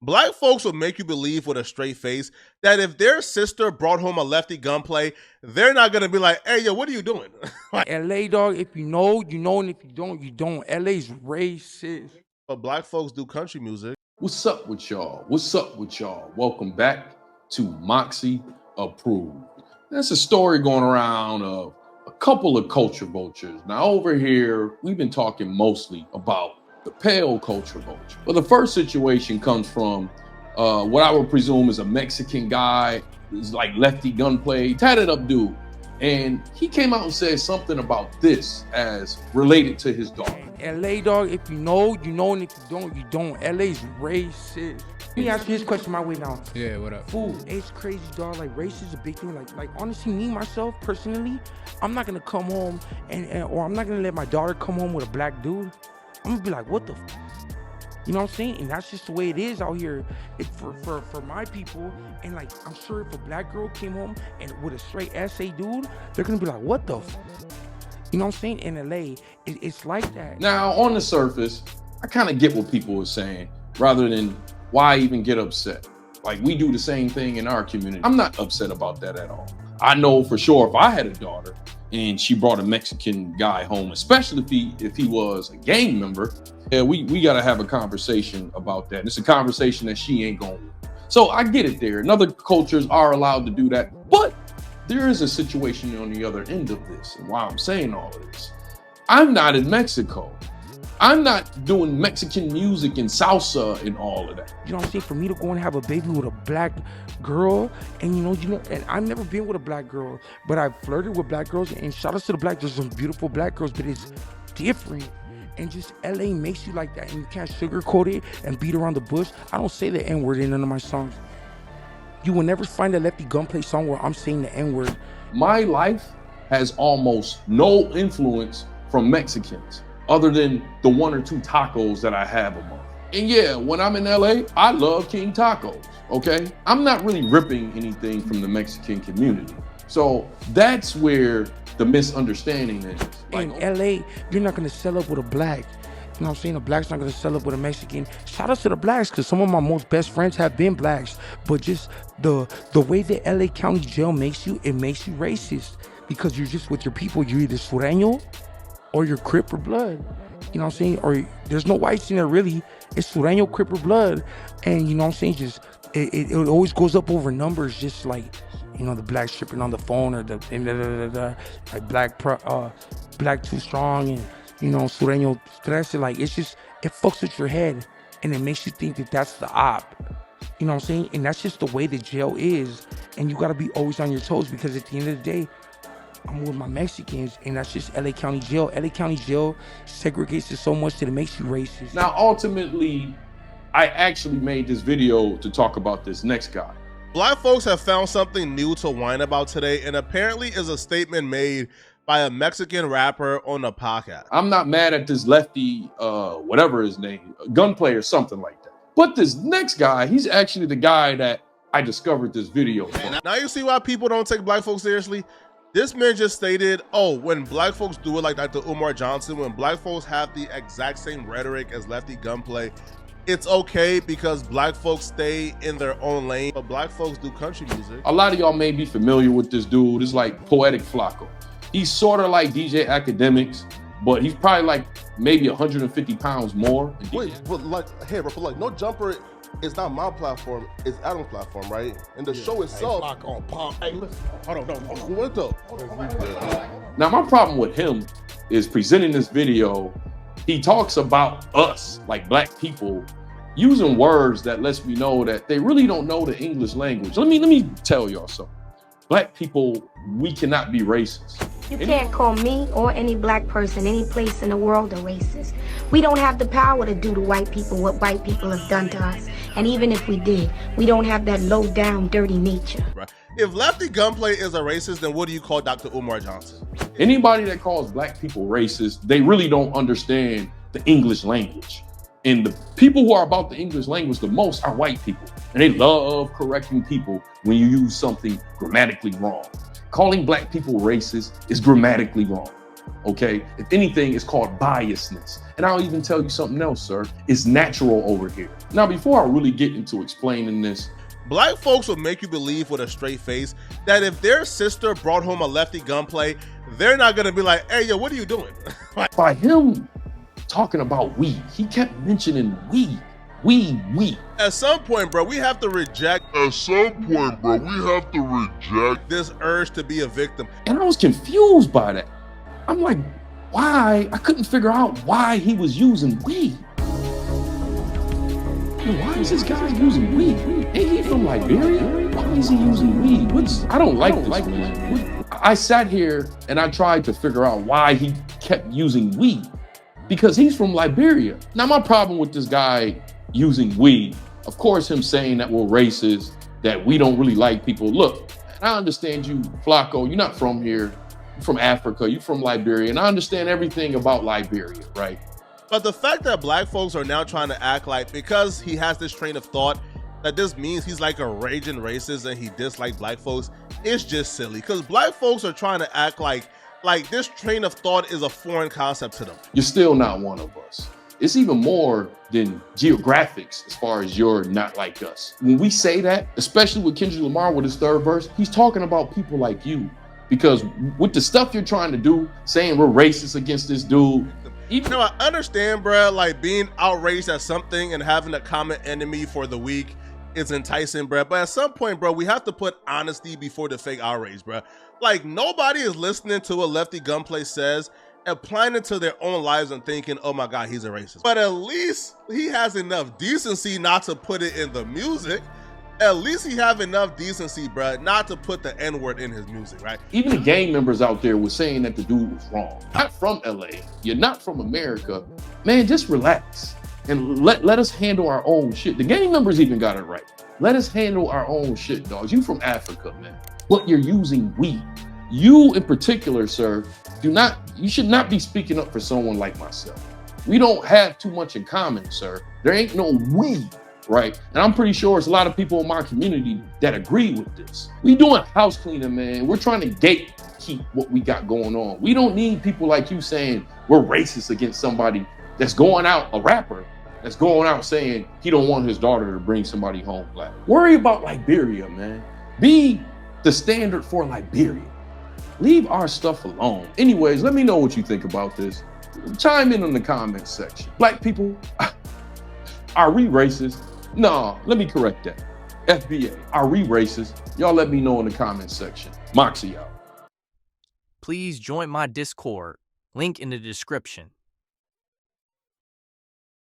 Black folks will make you believe with a straight face that if their sister brought home a Lefty Gunplay, they're not gonna be like, hey, yo, what are you doing? LA, dog, if you know, you know, and if you don't, you don't. LA's racist. But black folks do country music. What's up with y'all? What's up with y'all? Welcome back to Moxy Approved. There's a story going around of a couple of culture vultures. Now over here, we've been talking mostly about the pale culture vulture. Well, the first situation comes from what I would presume is a Mexican guy. He's like Lefty Gunplay, tatted up dude. And he came out and said something about this as related to his daughter. LA, dog, if you know, you know, and if you don't, you don't. LA's racist. Let me ask you this question my way now. Yeah, what up? Fool, it's crazy, dog. Like, race is a big thing. Like honestly, me, myself, personally, I'm not gonna come home or I'm not gonna let my daughter come home with a black dude. I'm gonna be like, what the f? You know what I'm saying? And that's just the way it is out here. For my people. And like, I'm sure if a black girl came home and with a straight SA dude, they're gonna be like, what the f? You know what I'm saying? In LA, it's like that. Now, on the surface, I kind of get what people are saying, rather than why even get upset. Like, we do the same thing in our community. I'm not upset about that at all. I know for sure if I had a daughter and she brought a Mexican guy home, especially if he was a gang member, yeah, we got to have a conversation about that. And it's a conversation that she ain't going. So I get it there. And other cultures are allowed to do that. But there is a situation on the other end of this. And why I'm saying all of this, I'm not in Mexico. I'm not doing Mexican music and salsa and all of that. You know what I'm saying? For me to go and have a baby with a black girl, and you know, and I've never been with a black girl, but I've flirted with black girls, and shout out to the black, there's some beautiful black girls, but it's different. And just LA makes you like that, and you can't sugarcoat it and beat around the bush. I don't say the N-word in none of my songs. You will never find a Lefty Gunplay song where I'm saying the N-word. My life has almost no influence from Mexicans, other than the 1 or 2 tacos that I have a month. And yeah, when I'm in LA, I love King Tacos, okay? I'm not really ripping anything from the Mexican community. So that's where the misunderstanding is. In LA, you're not gonna sell up with a black. You know what I'm saying? A black's not gonna sell up with a Mexican. Shout out to the blacks, because some of my most best friends have been blacks. But just the way the LA County Jail makes you, it makes you racist. Because you're just with your people, you're either Sureño or you're Crip or Blood. You know what I'm saying? Or there's no whites in there really. It's Sureño, Crip or Blood. And you know what I'm saying? Just it always goes up over numbers, just like, you know, the black stripping on the phone, or the like black too strong, and you know, Sureño stress. Like, it's just, it fucks with your head, and it makes you think that that's the op. You know what I'm saying? And that's just the way the jail is, and you gotta be always on your toes, because at the end of the day, I'm with my Mexicans, and that's just LA County Jail. LA County Jail segregates it so much that it makes you racist. Now, ultimately, I actually made this video to talk about this next guy. Black folks have found something new to whine about today, and apparently is a statement made by a Mexican rapper on a podcast. I'm not mad at this Lefty, whatever his name, Gunplay or something like that. But this next guy, he's actually the guy that I discovered this video from. Now you see why people don't take black folks seriously? This man just stated, oh, when black folks do it like Dr. Umar Johnson, when black folks have the exact same rhetoric as Lefty Gunplay, it's okay because black folks stay in their own lane, but black folks do country music. A lot of y'all may be familiar with this dude. It's like Poetik Flakko. He's sort of like DJ Academics, but he's probably like maybe 150 pounds more. Wait, but like, hey, bro, but like, No Jumper is not my platform, it's Adam's platform, right? And the show itself. Hey, listen, hold on. What though? Now, my problem with him is presenting this video. He talks about us, like black people, using words that lets me know that they really don't know the English language. Let me tell y'all something. Black people, we cannot be racist. You can't call me or any black person any place in the world a racist. We don't have the power to do to white people what white people have done to us. And even if we did, we don't have that low down, dirty nature. Right. If Lefty Gunplay is a racist, then what do you call Dr. Umar Johnson? Anybody that calls black people racist, they really don't understand the English language. And the people who are about the English language the most are white people. And they love correcting people when you use something grammatically wrong. Calling black people racist is grammatically wrong. okay? If anything, it's called biasness. And I'll even tell you something else, sir. It's natural over here. Now, before I really get into explaining this, black folks will make you believe with a straight face that if their sister brought home a Lefty Gunplay, they're not gonna be like, hey, yo, what are you doing? by him talking about weed, he kept mentioning weed. At some point, bro, we have to reject this urge to be a victim. And I was confused by that. I'm like, why? I couldn't figure out why he was using weed. Why is this guy using weed? Ain't he from Liberia? Why is he using weed? I don't like this, man. I sat here and I tried to figure out why he kept using weed. Because he's from Liberia. Now, my problem with this guy using weed, of course, him saying that we're racist, that we don't really like people. Look, I understand you, Flakko, you're not from here. You're from Africa, you're from Liberia, and I understand everything about Liberia, right? But the fact that black folks are now trying to act like, because he has this train of thought, that this means he's like a raging racist and he dislikes black folks, it's just silly. Because black folks are trying to act like this train of thought is a foreign concept to them. You're still not one of us. It's even more than geographics as far as you're not like us. When we say that, especially with Kendrick Lamar with his third verse, he's talking about people like you. Because with the stuff you're trying to do, saying we're racist against this dude, you know, I understand, bro, like being outraged at something and having a common enemy for the week is enticing, bro. But at some point, bro, we have to put honesty before the fake outrage, bro. Like, nobody is listening to what Lefty Gunplay says, applying it to their own lives and thinking, oh my God, he's a racist. But at least he has enough decency not to put it in the music. At least he have enough decency, bro, not to put the N-word in his music, right? Even the gang members out there were saying that the dude was wrong. Not from LA, you're not from America. Man, just relax and let us handle our own shit. The gang members even got it right. Let us handle our own shit, dogs. You from Africa, man. But you're using weed. You in particular, sir, you should not be speaking up for someone like myself. We don't have too much in common, sir. There ain't no weed, right? And I'm pretty sure it's a lot of people in my community that agree with this. We doing house cleaning, man. We're trying to gatekeep what we got going on. We don't need people like you saying we're racist against somebody that's going out, a rapper, that's going out saying he don't want his daughter to bring somebody home black. Worry about Liberia, man. Be the standard for Liberia. Leave our stuff alone. Anyways, let me know what you think about this. Chime in the comments section. Black people, are we racist? No, let me correct that. FBA, are we racist? Y'all let me know in the comments section. Moxy out. Please join my Discord. Link in the description.